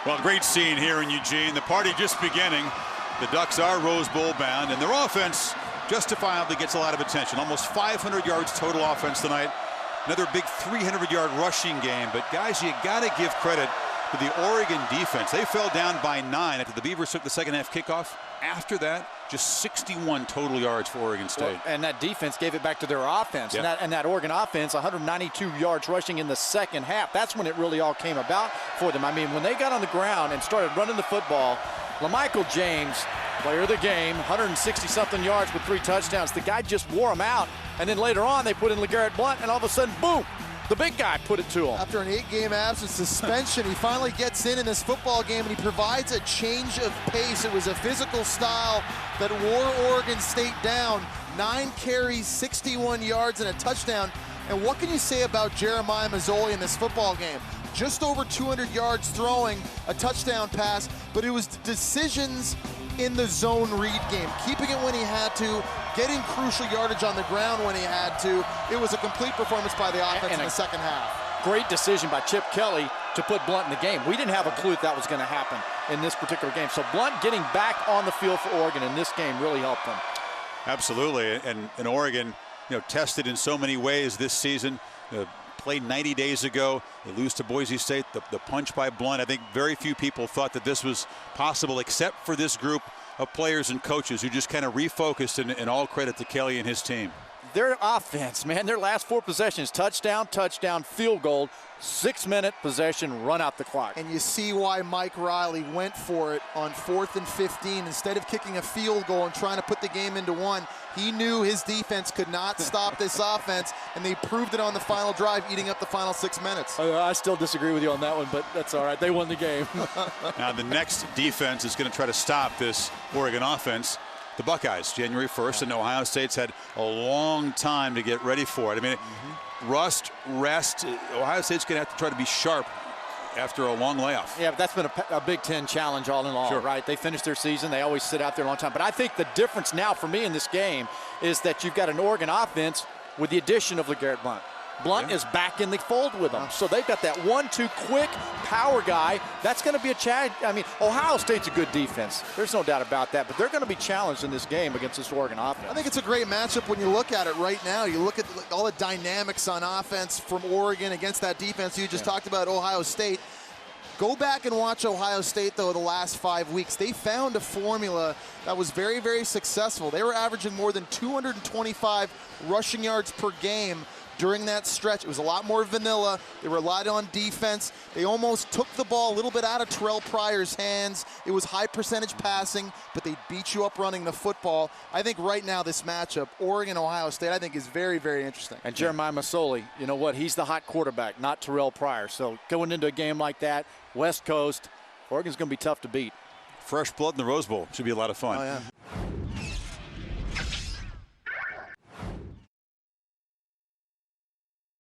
Well, great scene here in Eugene. The party just beginning. The Ducks are Rose Bowl bound, and their offense justifiably gets a lot of attention. Almost 500 yards total offense tonight. Another big 300-yard rushing game. But, guys, you got to give credit to the Oregon defense. They fell down by 9 after the Beavers took the second-half kickoff. After that, just 61 total yards for Oregon State. Well, and that defense gave it back to their offense. Yeah. And that Oregon offense, 192 yards rushing in the second half. That's when it really all came about for them. I mean, when they got on the ground and started running the football, LaMichael James, player of the game, 160-something yards with 3 touchdowns. The guy just wore them out. And then later on, they put in LeGarrette Blount, and all of a sudden, boom, the big guy put it to him. After an 8-game absence suspension, he finally gets in this football game, and he provides a change of pace. It was a physical style that wore Oregon State down. 9 carries, 61 yards, and a touchdown. And what can you say about Jeremiah Masoli in this football game? Just over 200 yards throwing, a touchdown pass, but it was decisions in the zone read game, keeping it when he had to, getting crucial yardage on the ground when he had to. It was a complete performance by the offense in the second half. Great decision by Chip Kelly to put Blount in the game. We didn't have a clue that was going to happen in this particular game. So Blount getting back on the field for Oregon in this game really helped them. Absolutely, and Oregon, tested in so many ways this season. Played 90 days ago. They lose to Boise State. The punch by Blount. I think very few people thought that this was possible, except for this group of players and coaches who just kind of refocused, and all credit to Kelly and his team. Their offense, man, their last 4 possessions, touchdown, field goal, 6-minute possession, run out the clock. And you see why Mike Riley went for it on 4th and 15. Instead of kicking a field goal and trying to put the game into 1, he knew his defense could not stop this offense, and they proved it on the final drive, eating up the final 6 minutes. I still disagree with you on that one, but that's all right. They won the game. Now the next defense is going to try to stop this Oregon offense. The Buckeyes, January 1st, and Ohio State's had a long time to get ready for it. I mean, rest. Ohio State's going to have to try to be sharp after a long layoff. Yeah, but that's been a Big Ten challenge all in all, right? They finished their season. They always sit out there a long time. But I think the difference now for me in this game is that you've got an Oregon offense with the addition of LeGarrette Blount. Blount is back in the fold with them. So they've got that 1-2 quick power guy. That's going to be a challenge. I mean, Ohio State's a good defense. There's no doubt about that. But they're going to be challenged in this game against this Oregon offense. I think it's a great matchup when you look at it right now. You look at all the dynamics on offense from Oregon against that defense. You just talked about Ohio State. Go back and watch Ohio State, though, the last 5 weeks. They found a formula that was very, very successful. They were averaging more than 225 rushing yards per game during that stretch. It was a lot more vanilla. They relied on defense. They almost took the ball a little bit out of Terrell Pryor's hands. It was high percentage passing, but they beat you up running the football. I think right now this matchup, Oregon-Ohio State, I think is very, very interesting. And Jeremiah Masoli, you know what? He's the hot quarterback, not Terrell Pryor. So going into a game like that, West Coast, Oregon's going to be tough to beat. Fresh blood in the Rose Bowl. Should be a lot of fun. Oh, yeah.